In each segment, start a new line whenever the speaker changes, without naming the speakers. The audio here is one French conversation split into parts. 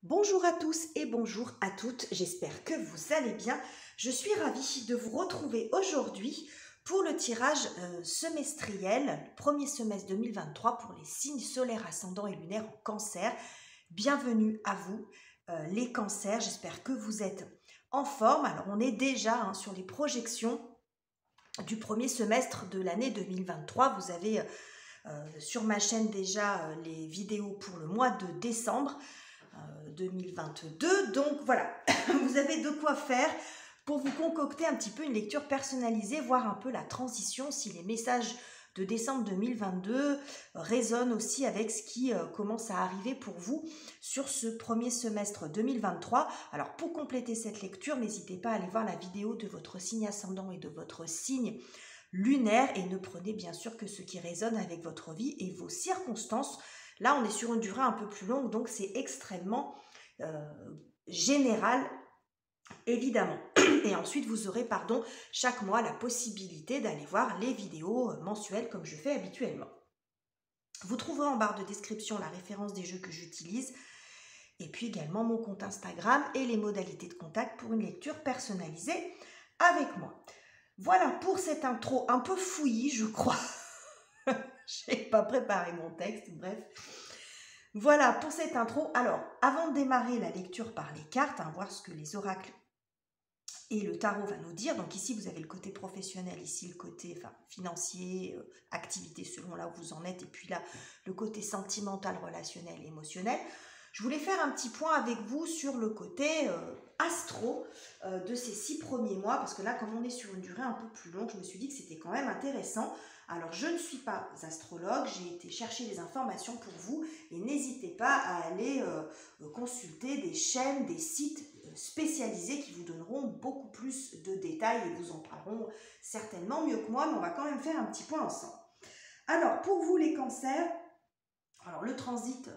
Bonjour à tous et bonjour à toutes, j'espère que vous allez bien. Je suis ravie de vous retrouver aujourd'hui pour le tirage semestriel, premier semestre 2023 pour les signes solaires ascendants et lunaires en cancer. Bienvenue à vous les cancers, j'espère que vous êtes en forme. Alors on est déjà sur les projections du premier semestre de l'année 2023. Vous avez sur ma chaîne déjà les vidéos pour le mois de décembre 2022. Donc voilà, vous avez de quoi faire pour vous concocter un petit peu une lecture personnalisée, voir un peu la transition, si les messages de décembre 2022 résonnent aussi avec ce qui commence à arriver pour vous sur ce premier semestre 2023. Alors pour compléter cette lecture, n'hésitez pas à aller voir la vidéo de votre signe ascendant et de votre signe lunaire et ne prenez bien sûr que ce qui résonne avec votre vie et vos circonstances. Là, on est sur une durée un peu plus longue, donc c'est extrêmement général, évidemment. Et ensuite, vous aurez, chaque mois la possibilité d'aller voir les vidéos mensuelles comme je fais habituellement. Vous trouverez en barre de description la référence des jeux que j'utilise et puis également mon compte Instagram et les modalités de contact pour une lecture personnalisée avec moi. Voilà pour cette intro un peu fouillie, je crois. Je n'ai pas préparé mon texte, bref. Voilà pour cette intro. Alors, avant de démarrer la lecture par les cartes, voir ce que les oracles et le tarot va nous dire. Donc ici, vous avez le côté professionnel, ici le côté financier, activité selon là où vous en êtes, et puis là, le côté sentimental, relationnel, émotionnel. Je voulais faire un petit point avec vous sur le côté astro de ces 6 premiers mois, parce que là, comme on est sur une durée un peu plus longue, je me suis dit que c'était quand même intéressant. Alors, je ne suis pas astrologue, j'ai été chercher des informations pour vous, et n'hésitez pas à aller consulter des chaînes, des sites spécialisés qui vous donneront beaucoup plus de détails et vous en parleront certainement mieux que moi, mais on va quand même faire un petit point ensemble. Alors, pour vous les cancers, alors le transit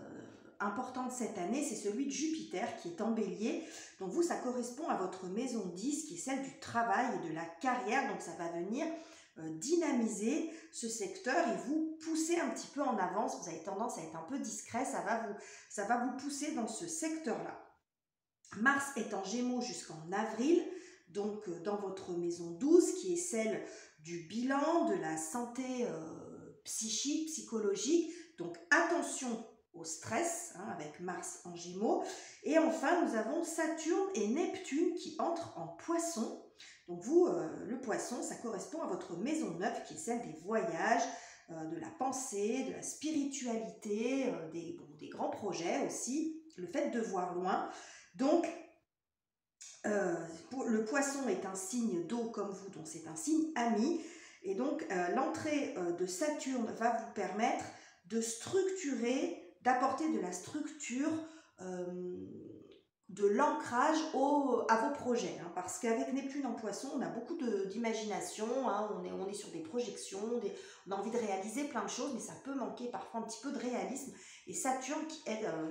important de cette année, c'est celui de Jupiter qui est en bélier. Donc vous, ça correspond à votre maison 10 qui est celle du travail et de la carrière. Donc ça va venir dynamiser ce secteur et vous pousser un petit peu en avance. Vous avez tendance à être un peu discret, ça va vous pousser dans ce secteur-là. Mars est en Gémeaux jusqu'en avril, donc dans votre maison 12 qui est celle du bilan, de la santé psychique, psychologique. Donc attention au stress, avec Mars en Gémeaux. Et enfin, nous avons Saturne et Neptune qui entrent en Poisson. Donc vous, le Poisson, ça correspond à votre maison 9 qui est celle des voyages, de la pensée, de la spiritualité, des grands projets aussi, le fait de voir loin. Donc, le Poisson est un signe d'eau comme vous, donc c'est un signe ami. Et donc, l'entrée de Saturne va vous permettre de structurer, d'apporter de la structure, de l'ancrage à vos projets. Parce qu'avec Neptune en Poisson, on a beaucoup d'imagination, on est sur des projections, on a envie de réaliser plein de choses, mais ça peut manquer parfois un petit peu de réalisme. Et Saturne,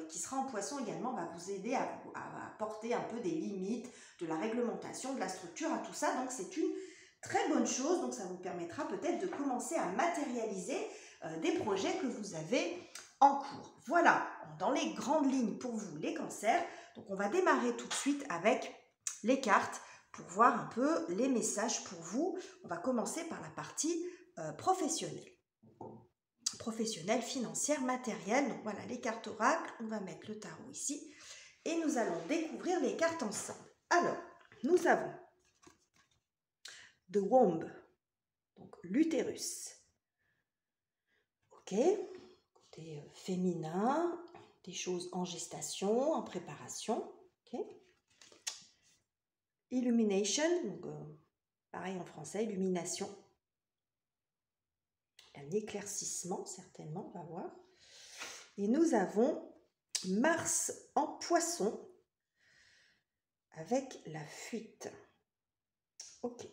qui sera en Poisson également, va vous aider à apporter un peu des limites, de la réglementation, de la structure, à tout ça. Donc c'est une très bonne chose, donc ça vous permettra peut-être de commencer à matérialiser des projets que vous avez en cours. Voilà, dans les grandes lignes pour vous les cancers. Donc on va démarrer tout de suite avec les cartes pour voir un peu les messages pour vous. On va commencer par la partie professionnelle. Professionnelle, financière, matérielle. Donc voilà les cartes oracles. On va mettre le tarot ici et nous allons découvrir les cartes ensemble. Alors, nous avons The Womb, donc l'utérus. Ok, côté féminin, des choses en gestation, en préparation. Ok. Illumination, donc pareil en français, illumination. Un éclaircissement, certainement, on va voir. Et nous avons Mars en Poisson avec la fuite. Ok.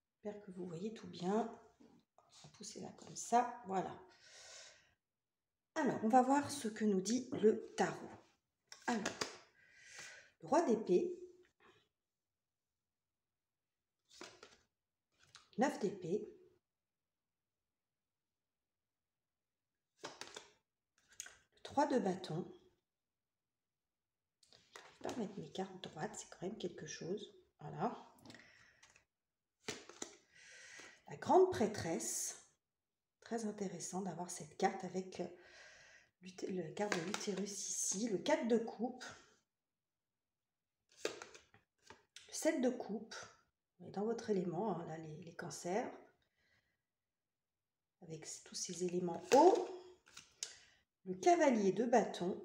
J'espère que vous voyez tout bien. On va pousser là comme ça. Voilà. Alors, on va voir ce que nous dit le tarot. Alors, le roi d'épée, 9 d'épée, le 3 de bâton, vais pas mettre mes cartes droites, c'est quand même quelque chose. Voilà. La grande prêtresse. Très intéressant d'avoir cette carte avec la carte de l'utérus ici. Le 4 de coupe. Le 7 de coupe. On est dans votre élément, hein, là, les cancers. Avec tous ces éléments hauts. Le cavalier de bâton.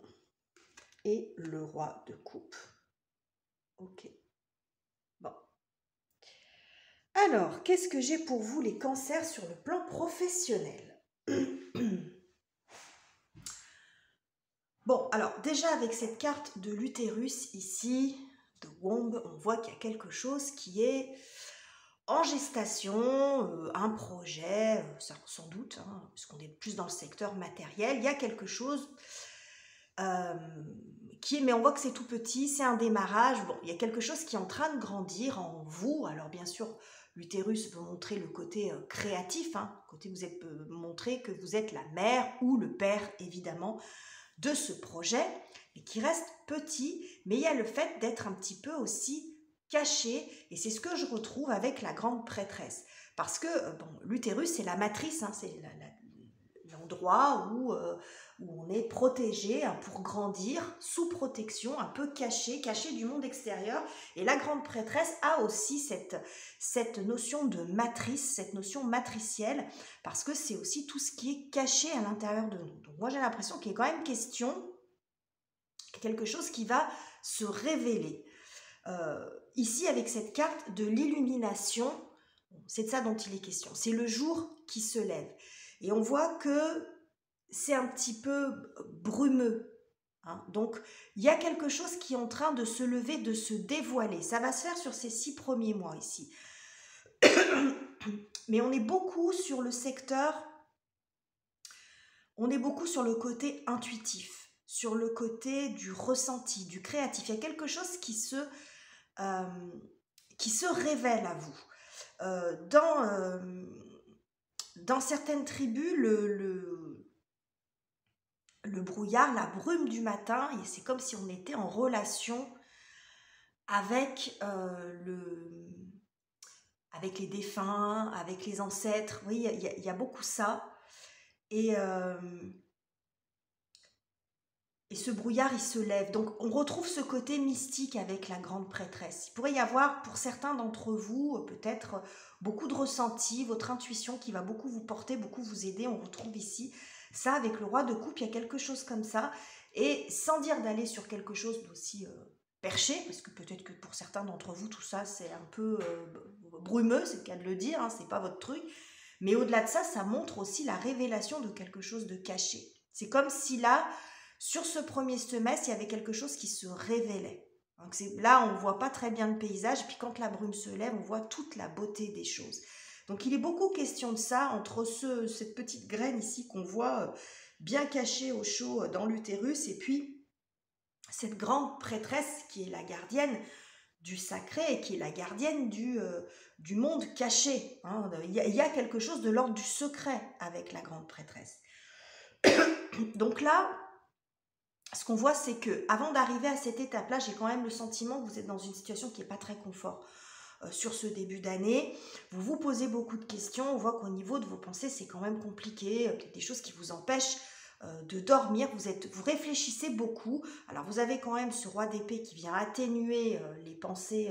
Et le roi de coupe. Ok. Bon. Alors, qu'est-ce que j'ai pour vous les cancers sur le plan professionnel? Bon, alors déjà avec cette carte de l'utérus ici, de Womb, on voit qu'il y a quelque chose qui est en gestation, un projet, sans doute, hein, puisqu'on est plus dans le secteur matériel, il y a quelque chose mais on voit que c'est tout petit, c'est un démarrage, bon, il y a quelque chose qui est en train de grandir en vous. Alors bien sûr, l'utérus veut montrer le côté créatif, hein, côté vous êtes montrer que vous êtes la mère ou le père, évidemment, de ce projet, mais qui reste petit, mais il y a le fait d'être un petit peu aussi caché, et c'est ce que je retrouve avec la grande prêtresse, parce que bon, l'utérus c'est la matrice, hein, c'est l'endroit où on est protégé pour grandir, sous protection, un peu caché du monde extérieur. Et la grande prêtresse a aussi cette notion de matrice, cette notion matricielle, parce que c'est aussi tout ce qui est caché à l'intérieur de nous. Donc moi j'ai l'impression qu'il est quand même question quelque chose qui va se révéler. Ici avec cette carte de l'illumination, c'est de ça dont il est question. C'est le jour qui se lève. Et on voit que c'est un petit peu brumeux. Hein. Donc, il y a quelque chose qui est en train de se lever, de se dévoiler. Ça va se faire sur ces 6 premiers mois ici. Mais on est beaucoup sur le secteur, on est beaucoup sur le côté intuitif, sur le côté du ressenti, du créatif. Il y a quelque chose qui se révèle à vous. Dans certaines tribus, le brouillard, la brume du matin, et c'est comme si on était en relation avec avec les défunts, avec les ancêtres. Oui, il y a beaucoup ça. Et ce brouillard, il se lève. Donc, on retrouve ce côté mystique avec la grande prêtresse. Il pourrait y avoir, pour certains d'entre vous, peut-être beaucoup de ressenti, votre intuition qui va beaucoup vous porter, beaucoup vous aider. On retrouve ici ça avec le roi de coupe. Il y a quelque chose comme ça. Et sans dire d'aller sur quelque chose d'aussi perché, parce que peut-être que pour certains d'entre vous, tout ça, c'est un peu brumeux, c'est le cas de le dire, hein, c'est pas votre truc. Mais au-delà de ça, ça montre aussi la révélation de quelque chose de caché. C'est comme si là, sur ce premier semestre, il y avait quelque chose qui se révélait. Donc là, on ne voit pas très bien le paysage, puis quand la brume se lève, on voit toute la beauté des choses. Donc il est beaucoup question de ça, entre cette petite graine ici qu'on voit bien cachée au chaud dans l'utérus, et puis cette grande prêtresse qui est la gardienne du sacré et qui est la gardienne du monde caché. Hein. Il y a quelque chose de l'ordre du secret avec la grande prêtresse. Donc là, ce qu'on voit, c'est que avant d'arriver à cette étape-là, j'ai quand même le sentiment que vous êtes dans une situation qui n'est pas très confort sur ce début d'année. Vous vous posez beaucoup de questions. On voit qu'au niveau de vos pensées, c'est quand même compliqué. Peut-être des choses qui vous empêchent de dormir. Vous réfléchissez beaucoup. Alors, vous avez quand même ce roi d'épée qui vient atténuer les pensées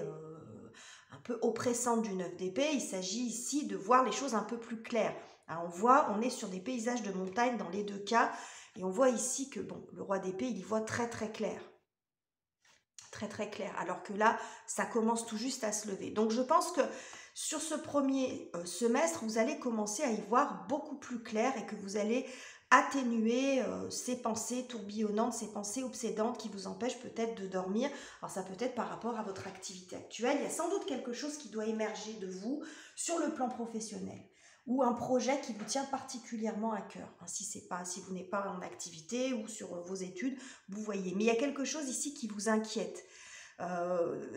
un peu oppressantes du 9 d'épée. Il s'agit ici de voir les choses un peu plus claires. Alors, on est sur des paysages de montagne dans les deux cas. Et on voit ici que bon, le roi d'épée, il y voit très très clair. Très très clair. Alors que là, ça commence tout juste à se lever. Donc je pense que sur ce premier semestre, vous allez commencer à y voir beaucoup plus clair et que vous allez atténuer ces pensées tourbillonnantes, ces pensées obsédantes qui vous empêchent peut-être de dormir. Alors ça peut être par rapport à votre activité actuelle. Il y a sans doute quelque chose qui doit émerger de vous sur le plan professionnel, ou un projet qui vous tient particulièrement à cœur. Hein, si vous n'êtes pas en activité ou sur vos études, vous voyez. Mais il y a quelque chose ici qui vous inquiète.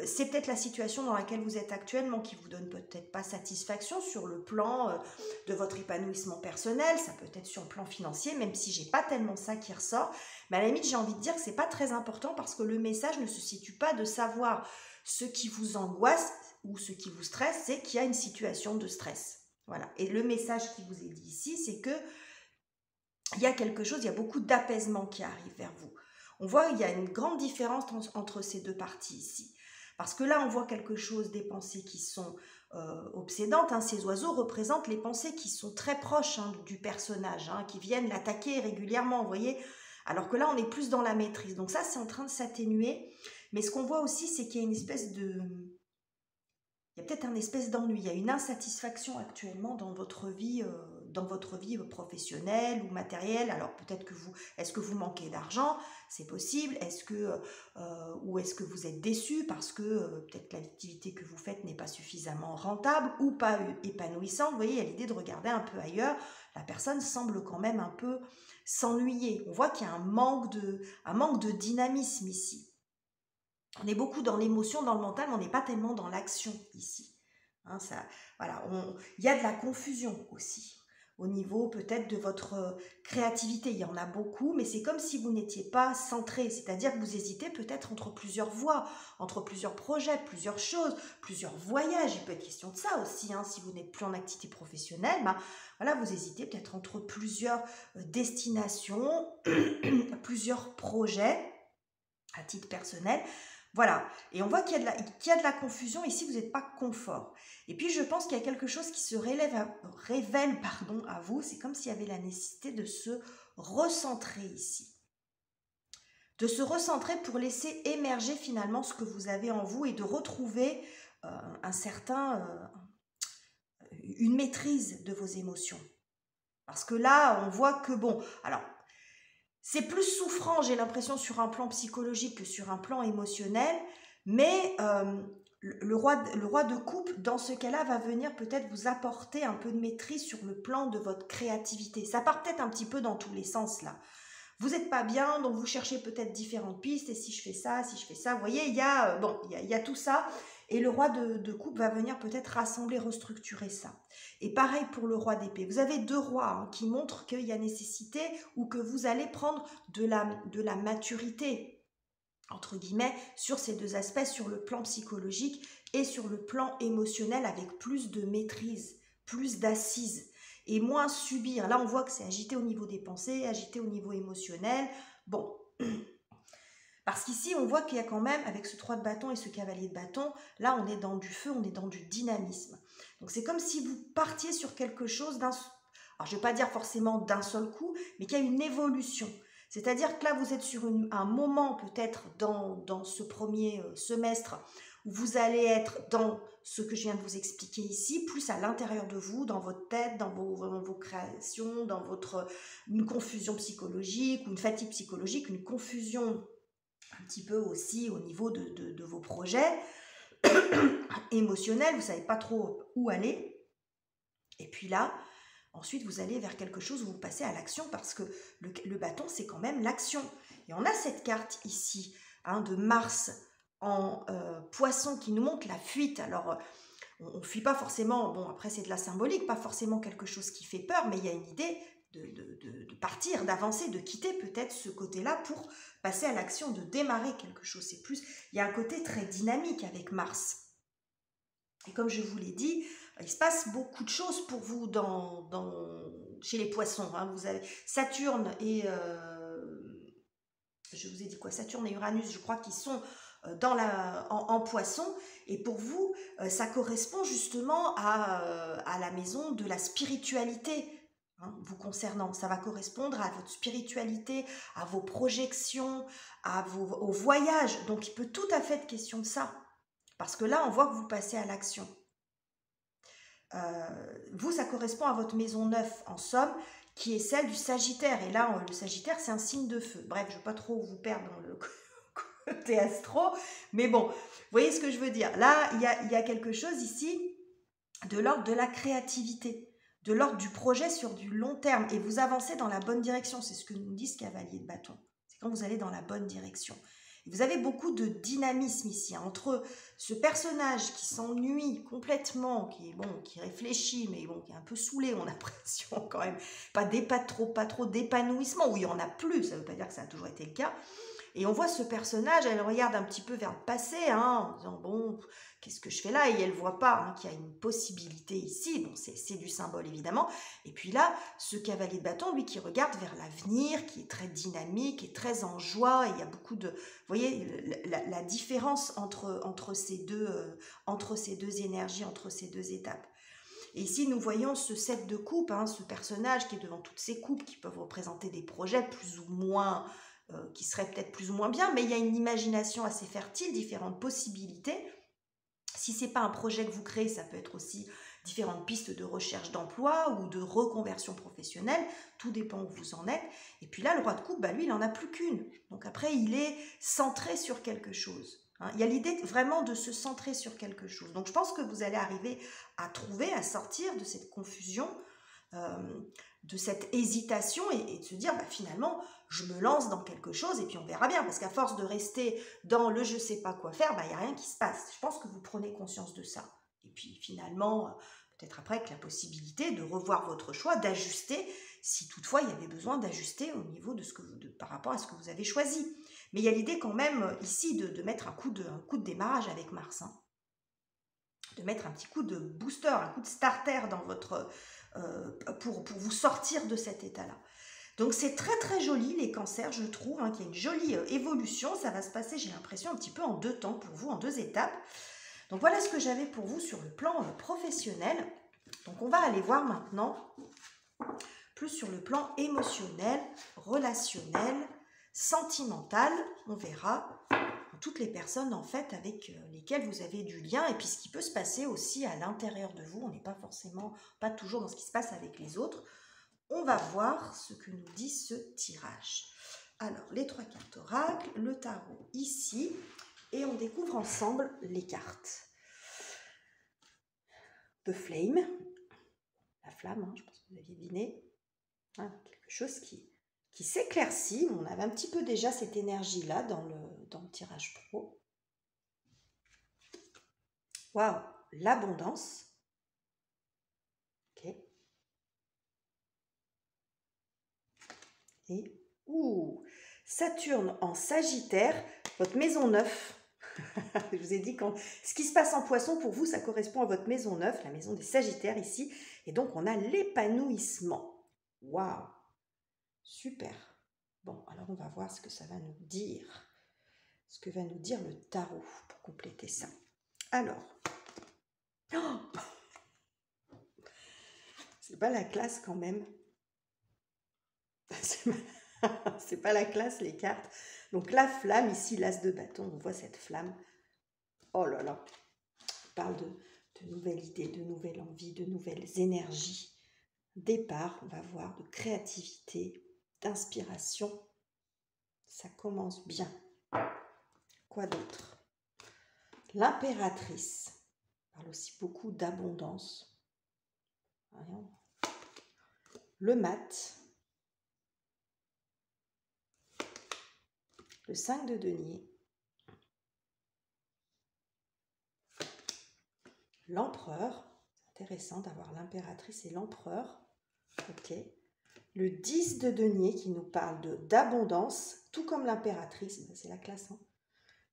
C'est peut-être la situation dans laquelle vous êtes actuellement qui vous donne peut-être pas satisfaction sur le plan de votre épanouissement personnel, ça peut être sur le plan financier, même si j'ai pas tellement ça qui ressort. Mais à la limite, j'ai envie de dire que c'est pas très important parce que le message ne se situe pas de savoir ce qui vous angoisse ou ce qui vous stresse, c'est qu'il y a une situation de stress. Voilà. Et le message qui vous est dit ici, c'est que il y a quelque chose, il y a beaucoup d'apaisement qui arrive vers vous. On voit qu'il y a une grande différence entre ces deux parties ici. Parce que là, on voit quelque chose, des pensées qui sont obsédantes. Hein. Ces oiseaux représentent les pensées qui sont très proches du personnage, qui viennent l'attaquer régulièrement, vous voyez. Alors que là, on est plus dans la maîtrise. Donc ça, c'est en train de s'atténuer. Mais ce qu'on voit aussi, c'est qu'il y a une espèce de... Il y a peut-être un espèce d'ennui, il y a une insatisfaction actuellement dans votre vie professionnelle ou matérielle. Alors peut-être que est-ce que vous manquez d'argent? C'est possible. Ou est-ce que vous êtes déçu parce que peut-être l'activité que vous faites n'est pas suffisamment rentable ou pas épanouissante? Vous voyez, il y a l'idée de regarder un peu ailleurs. La personne semble quand même un peu s'ennuyer. On voit qu'il y a un manque de dynamisme ici. On est beaucoup dans l'émotion, dans le mental, mais on n'est pas tellement dans l'action ici. Voilà, il y a de la confusion aussi, au niveau peut-être de votre créativité. Il y en a beaucoup, mais c'est comme si vous n'étiez pas centré, c'est-à-dire que vous hésitez peut-être entre plusieurs voies, entre plusieurs projets, plusieurs choses, plusieurs voyages. Il peut être question de ça aussi, si vous n'êtes plus en activité professionnelle, voilà, vous hésitez peut-être entre plusieurs destinations, plusieurs projets à titre personnel. Voilà, et on voit qu'il y a de la confusion, ici vous n'êtes pas confort. Et puis je pense qu'il y a quelque chose qui se révèle à vous, c'est comme s'il y avait la nécessité de se recentrer ici. De se recentrer pour laisser émerger finalement ce que vous avez en vous et de retrouver une maîtrise de vos émotions. Parce que là, on voit que c'est plus souffrant, j'ai l'impression, sur un plan psychologique que sur un plan émotionnel, mais le roi de coupe, dans ce cas-là, va venir peut-être vous apporter un peu de maîtrise sur le plan de votre créativité. Ça part peut-être un petit peu dans tous les sens, là. Vous n'êtes pas bien, donc vous cherchez peut-être différentes pistes, et si je fais ça, vous voyez, il y a tout ça, et le roi de coupe va venir peut-être rassembler, restructurer ça. Et pareil pour le roi d'épée. Vous avez deux rois qui montrent qu'il y a nécessité ou que vous allez prendre de la maturité, entre guillemets, sur ces deux aspects, sur le plan psychologique et sur le plan émotionnel, avec plus de maîtrise, plus d'assises et moins subir. Là, on voit que c'est agité au niveau des pensées, agité au niveau émotionnel. Bon, parce qu'ici, on voit qu'il y a quand même, avec ce 3 de bâton et ce cavalier de bâton, là, on est dans du feu, on est dans du dynamisme. Donc, c'est comme si vous partiez sur quelque chose alors, je ne vais pas dire forcément d'un seul coup, mais qu'il y a une évolution. C'est-à-dire que là, vous êtes sur un moment, peut-être, dans ce premier semestre, où vous allez être dans ce que je viens de vous expliquer ici, plus à l'intérieur de vous, dans votre tête, dans vos créations, dans une confusion psychologique, ou une fatigue psychologique, une confusion un petit peu aussi au niveau de vos projets émotionnels, vous ne savez pas trop où aller. Et puis là, ensuite, vous allez vers quelque chose où vous passez à l'action parce que le bâton, c'est quand même l'action. Et on a cette carte ici de Mars en poisson qui nous montre la fuite. Alors, on ne fuit pas forcément, bon après c'est de la symbolique, pas forcément quelque chose qui fait peur, mais il y a une idée de partir, d'avancer, de quitter peut-être ce côté-là pour passer à l'action, de démarrer quelque chose. C'est plus, il y a un côté très dynamique avec Mars. Et comme je vous l'ai dit, il se passe beaucoup de choses pour vous chez les poissons. Vous avez Saturne et... je vous ai dit quoi? Saturne et Uranus, je crois qu'ils sont en poisson. Et pour vous, ça correspond justement à la maison de la spiritualité. Vous concernant, ça va correspondre à votre spiritualité, à vos projections, au voyage. Donc, il peut tout à fait être question de ça. Parce que là, on voit que vous passez à l'action. Vous, ça correspond à votre maison 9, en somme, qui est celle du Sagittaire. Et là, le Sagittaire, c'est un signe de feu. Bref, je ne vais pas trop vous perdre dans le côté astro. Mais bon, vous voyez ce que je veux dire. Là, il y a quelque chose ici de l'ordre de la créativité, de l'ordre du projet sur du long terme. Et vous avancez dans la bonne direction. C'est ce que nous dit ce cavalier de bâton. C'est quand vous allez dans la bonne direction. Vous avez beaucoup de dynamisme ici, hein, entre ce personnage qui s'ennuie complètement, qui est bon, qui réfléchit, mais bon, qui est un peu saoulé, on a l'impression quand même, pas trop d'épanouissement, où il n'y en a plus, ça ne veut pas dire que ça a toujours été le cas. Et on voit ce personnage, elle regarde un petit peu vers le passé, hein, en disant, bon, qu'est-ce que je fais là? Et elle ne voit pas hein, qu'il y a une possibilité ici. Bon, c'est du symbole, évidemment. Et puis là, ce cavalier de bâton, lui, qui regarde vers l'avenir, qui est très dynamique et très en joie. Et il y a beaucoup de... Vous voyez, la différence entre ces deux énergies, entre ces deux étapes. Et ici, nous voyons ce 7 de coupe, hein, ce personnage qui est devant toutes ces coupes, qui peuvent représenter des projets plus ou moins... qui seraient peut-être plus ou moins bien, mais il y a une imagination assez fertile, différentes possibilités. Si ce n'est pas un projet que vous créez, ça peut être aussi différentes pistes de recherche d'emploi ou de reconversion professionnelle, tout dépend où vous en êtes. Et puis là, le roi de coupe, bah, lui, il n'en a plus qu'une. Donc après, il est centré sur quelque chose. Hein. Il y a l'idée vraiment de se centrer sur quelque chose. Donc je pense que vous allez arriver à trouver, à sortir de cette confusion, de cette hésitation et de se dire bah, finalement je me lance dans quelque chose et puis on verra bien parce qu'à force de rester dans le je sais pas quoi faire, bah, il n'y a rien qui se passe. Je pense que vous prenez conscience de ça et puis finalement peut-être après avec la possibilité de revoir votre choix, d'ajuster si toutefois il y avait besoin d'ajuster au niveau de ce que par rapport à ce que vous avez choisi. Mais il y a l'idée quand même ici de mettre un coup de démarrage avec Mars, hein. De mettre un petit coup de booster, un coup de starter dans votre pour vous sortir de cet état-là. Donc c'est très très joli les cancers, je trouve, hein, qu'il y a une jolie évolution. Ça va se passer, j'ai l'impression, un petit peu en 2 temps pour vous, en 2 étapes. Donc voilà ce que j'avais pour vous sur le plan professionnel. Donc on va aller voir maintenant plus sur le plan émotionnel, relationnel, sentimental. On verra toutes les personnes en fait avec lesquelles vous avez du lien et puis ce qui peut se passer aussi à l'intérieur de vous. On n'est pas toujours dans ce qui se passe avec les autres. On va voir ce que nous dit ce tirage. Alors, les 3 cartes oracle, le tarot ici et on découvre ensemble les cartes. The Flame, la flamme, hein, je pense que vous aviez deviné. Hein, quelque chose qui s'éclaircit. On avait un petit peu déjà cette énergie-là dans le tirage pro. Waouh, l'abondance. Ok. Et, Saturne en Sagittaire, votre maison 9. Je vous ai dit, ce qui se passe en Poisson, pour vous, ça correspond à votre maison 9, la maison des Sagittaires ici. Et donc, on a l'épanouissement. Waouh, super. Bon, alors on va voir ce que ça va nous dire. Ce que va nous dire le tarot pour compléter ça. Alors, c'est pas la classe quand même. C'est pas la classe les cartes. Donc la flamme ici, l'as de bâton, on voit cette flamme. Oh là là, on parle de nouvelles idées, de nouvelles envies, de nouvelles énergies. Départ, on va voir, de créativité, d'inspiration. Ça commence bien. Quoi d'autre? L'impératrice parle aussi beaucoup d'abondance. Le mat. Le 5 de denier. L'empereur. C'est intéressant d'avoir l'impératrice et l'empereur. Ok. Le 10 de denier qui nous parle d'abondance, tout comme l'impératrice. C'est la classe, hein.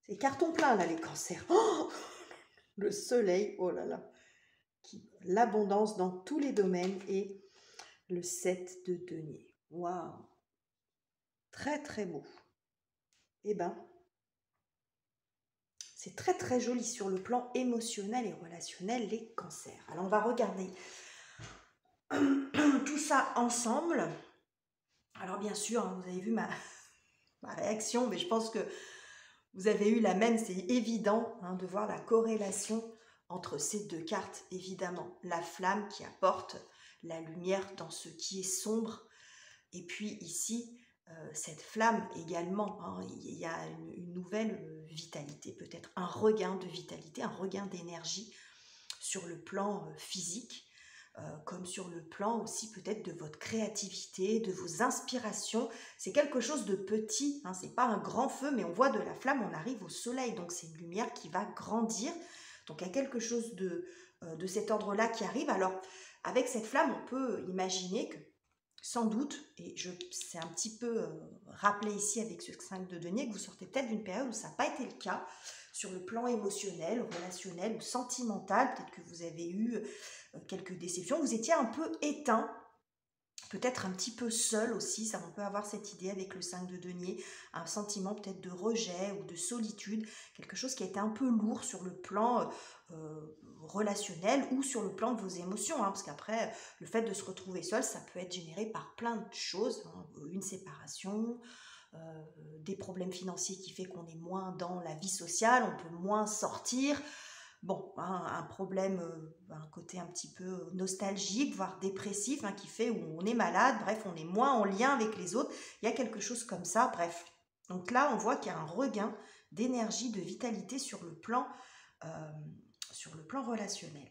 C'est carton plein là les cancers. Oh, le soleil, oh là là. L'abondance dans tous les domaines et le 7 de denier. Waouh. Très très beau. Eh ben, c'est très très joli sur le plan émotionnel et relationnel, les cancers. Alors on va regarder tout ça ensemble. Alors bien sûr, hein, vous avez vu ma réaction, mais je pense que vous avez eu la même, c'est évident hein, de voir la corrélation entre ces 2 cartes, évidemment. La flamme qui apporte la lumière dans ce qui est sombre, et puis ici, cette flamme également, hein, il y a une nouvelle vitalité, peut-être un regain de vitalité, un regain d'énergie sur le plan physique. comme sur le plan aussi peut-être de votre créativité, de vos inspirations. C'est quelque chose de petit, hein, c'est pas un grand feu, mais on voit de la flamme, on arrive au soleil, donc c'est une lumière qui va grandir. Donc il y a quelque chose de cet ordre-là qui arrive. Alors avec cette flamme, on peut imaginer que sans doute, et c'est un petit peu rappelé ici avec ce 5 de denier, que vous sortez peut-être d'une période où ça n'a pas été le cas, sur le plan émotionnel, relationnel ou sentimental. Peut-être que vous avez eu quelques déceptions, vous étiez un peu éteint, peut-être un petit peu seul aussi, ça on peut avoir cette idée avec le 5 de denier, un sentiment peut-être de rejet ou de solitude, quelque chose qui a été un peu lourd sur le plan relationnel ou sur le plan de vos émotions, hein, parce qu'après, le fait de se retrouver seul, ça peut être généré par plein de choses, hein, une séparation, des problèmes financiers qui fait qu'on est moins dans la vie sociale, on peut moins sortir. Bon, hein, un problème, un côté un petit peu nostalgique, voire dépressif, hein, qui fait où on est malade, bref, on est moins en lien avec les autres. Il y a quelque chose comme ça, bref. Donc là, on voit qu'il y a un regain d'énergie, de vitalité sur le plan relationnel.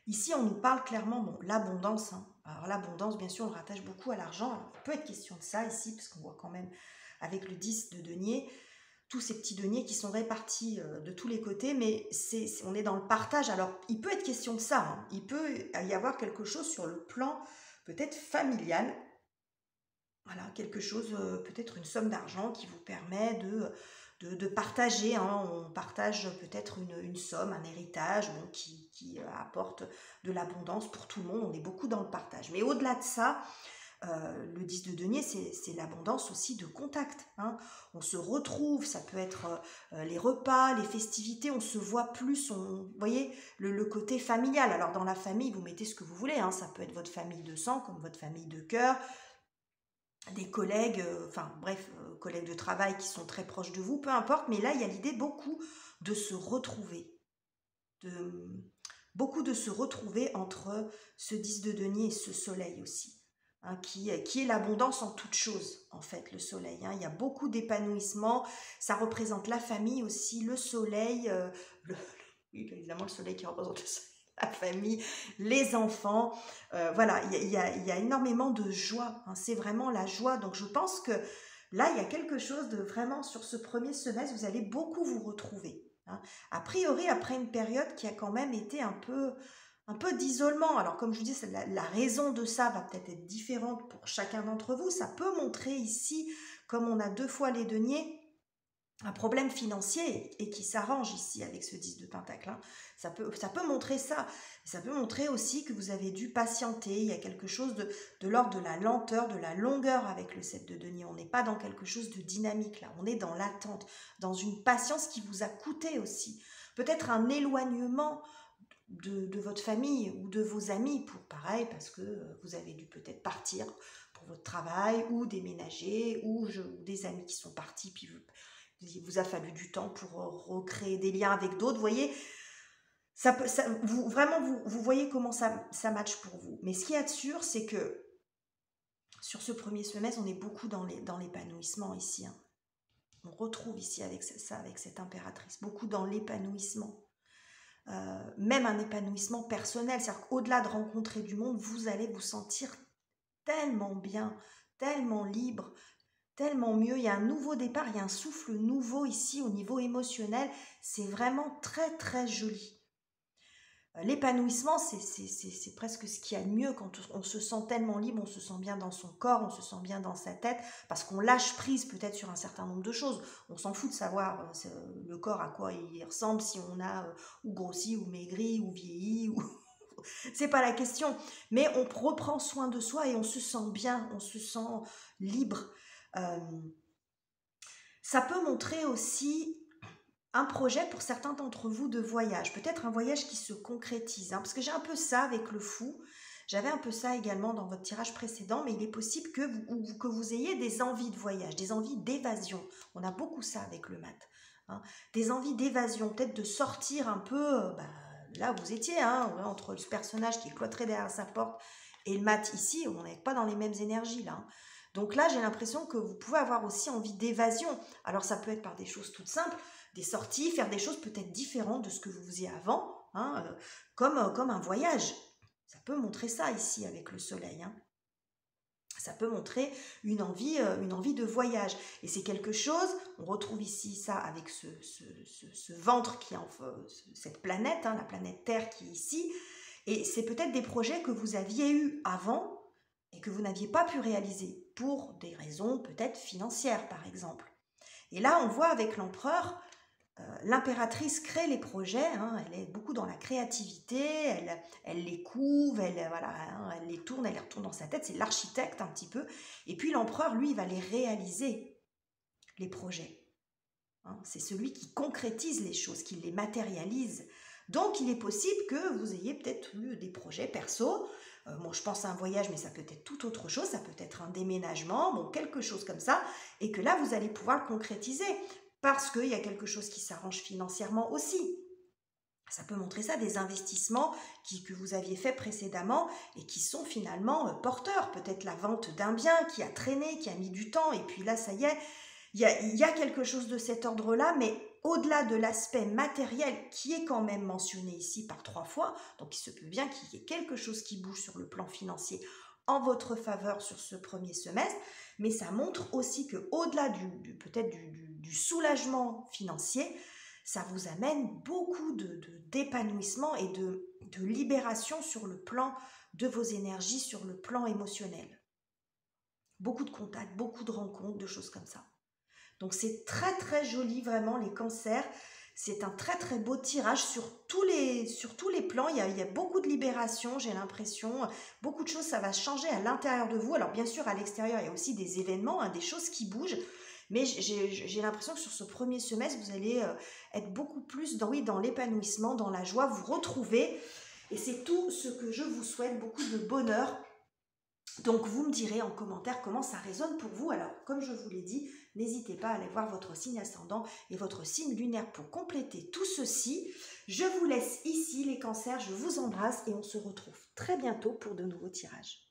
Ici, on nous parle clairement, bon, l'abondance. Hein. Alors l'abondance, bien sûr, on le rattache beaucoup à l'argent. Alors, il peut être question de ça ici, parce qu'on voit quand même avec le 10 de denier, tous ces petits deniers qui sont répartis de tous les côtés, mais on est dans le partage. Alors, il peut être question de ça, hein. Il peut y avoir quelque chose sur le plan peut-être familial, voilà, quelque chose, peut-être une somme d'argent qui vous permet de partager, hein. On partage peut-être une somme, un héritage, bon, qui apporte de l'abondance pour tout le monde, on est beaucoup dans le partage. Mais au-delà de ça, le 10 de denier, c'est l'abondance aussi de contact, hein. On se retrouve, ça peut être les repas, les festivités, on se voit plus, vous voyez, le côté familial. Alors dans la famille, vous mettez ce que vous voulez, hein. Ça peut être votre famille de sang, comme votre famille de cœur, des collègues, enfin bref, collègues de travail qui sont très proches de vous, peu importe, mais là, il y a l'idée beaucoup de se retrouver, beaucoup de se retrouver entre ce 10 de denier et ce soleil aussi. Hein, qui est l'abondance en toute chose, en fait, le soleil. Hein. Il y a beaucoup d'épanouissement, ça représente la famille aussi, le soleil, oui, évidemment le soleil qui représente le soleil, la famille, les enfants, voilà, il y a énormément de joie, hein. C'est vraiment la joie, donc je pense que là, il y a quelque chose de vraiment, sur ce premier semestre, vous allez beaucoup vous retrouver. Hein. A priori, après une période qui a quand même été un peu d'isolement. Alors comme je vous dis, la raison de ça va peut-être être différente pour chacun d'entre vous. Ça peut montrer ici, comme on a 2 fois les deniers, un problème financier et qui s'arrange ici avec ce 10 de pentacle. Hein. Ça peut montrer ça. Ça peut montrer aussi que vous avez dû patienter. Il y a quelque chose de l'ordre de la lenteur, de la longueur avec le 7 de denier. On n'est pas dans quelque chose de dynamique là. On est dans l'attente, dans une patience qui vous a coûté aussi. Peut-être un éloignement de votre famille ou de vos amis, pour pareil, parce que vous avez dû peut-être partir pour votre travail ou déménager, ou des amis qui sont partis, puis il vous a fallu du temps pour recréer des liens avec d'autres. Vous voyez, vous voyez comment ça match pour vous. Mais ce qu'il y a de sûr, c'est que sur ce premier semestre, on est beaucoup dans l'épanouissement ici. Hein. On retrouve ici avec ça, avec cette impératrice, beaucoup dans l'épanouissement. Même un épanouissement personnel, c'est-à-dire qu'au-delà de rencontrer du monde, vous allez vous sentir tellement bien, tellement libre, tellement mieux. Il y a un nouveau départ, il y a un souffle nouveau ici au niveau émotionnel. C'est vraiment très très joli. L'épanouissement, c'est presque ce qu'il y a de mieux quand on se sent tellement libre, on se sent bien dans son corps, on se sent bien dans sa tête, parce qu'on lâche prise peut-être sur un certain nombre de choses. On s'en fout de savoir le corps à quoi il ressemble, si on a ou grossi, ou maigri, ou vieilli, ou... c'est pas la question. Mais on reprend soin de soi et on se sent bien, on se sent libre. Ça peut montrer aussi un projet pour certains d'entre vous de voyage, peut-être un voyage qui se concrétise, hein, parce que j'ai un peu ça avec le fou, j'avais un peu ça également dans votre tirage précédent, mais il est possible que vous ayez des envies de voyage, des envies d'évasion, on a beaucoup ça avec le mat, hein, des envies d'évasion, peut-être de sortir un peu, là où vous étiez, hein, entre ce personnage qui est cloîtré derrière sa porte et le mat ici, on n'est pas dans les mêmes énergies là, hein. Donc là, j'ai l'impression que vous pouvez avoir aussi envie d'évasion, alors ça peut être par des choses toutes simples, des sorties, faire des choses peut-être différentes de ce que vous faisiez avant, hein, comme un voyage. Ça peut montrer ça ici avec le soleil, hein. Ça peut montrer une envie de voyage. Et c'est quelque chose, on retrouve ici ça avec ce ventre qui est cette planète, hein, la planète Terre qui est ici. Et c'est peut-être des projets que vous aviez eus avant et que vous n'aviez pas pu réaliser pour des raisons peut-être financières, par exemple. Et là, on voit avec l'empereur, l'impératrice crée les projets, hein, elle est beaucoup dans la créativité, elle les couve, voilà, hein, elle les retourne dans sa tête, c'est l'architecte un petit peu. Et puis l'empereur, lui, il va les réaliser, les projets. Hein, c'est celui qui concrétise les choses, qui les matérialise. Donc il est possible que vous ayez peut-être eu des projets perso. Bon, je pense à un voyage, mais ça peut être tout autre chose, ça peut être un déménagement, bon, quelque chose comme ça, et que là, vous allez pouvoir le concrétiser. Parce qu'il y a quelque chose qui s'arrange financièrement aussi. Ça peut montrer ça, des investissements que vous aviez fait précédemment et qui sont finalement porteurs. Peut-être la vente d'un bien qui a traîné, qui a mis du temps, et puis là, ça y est, il y a quelque chose de cet ordre-là, mais au-delà de l'aspect matériel qui est quand même mentionné ici par 3 fois, donc il se peut bien qu'il y ait quelque chose qui bouge sur le plan financier en votre faveur sur ce premier semestre, mais ça montre aussi que au-delà peut-être du soulagement financier, ça vous amène beaucoup d'épanouissement et de libération sur le plan de vos énergies, sur le plan émotionnel. Beaucoup de contacts, beaucoup de rencontres, de choses comme ça. Donc c'est très très joli vraiment les cancers. C'est un très très beau tirage sur tous les plans. Il y a beaucoup de libération, j'ai l'impression. Beaucoup de choses, ça va changer à l'intérieur de vous. Alors bien sûr, à l'extérieur, il y a aussi des événements, hein, des choses qui bougent. Mais j'ai l'impression que sur ce premier semestre, vous allez être beaucoup plus dans l'épanouissement, dans la joie, vous retrouver. Et c'est tout ce que je vous souhaite, beaucoup de bonheur. Donc vous me direz en commentaire comment ça résonne pour vous. Alors comme je vous l'ai dit, n'hésitez pas à aller voir votre signe ascendant et votre signe lunaire pour compléter tout ceci. Je vous laisse ici les cancers, je vous embrasse et on se retrouve très bientôt pour de nouveaux tirages.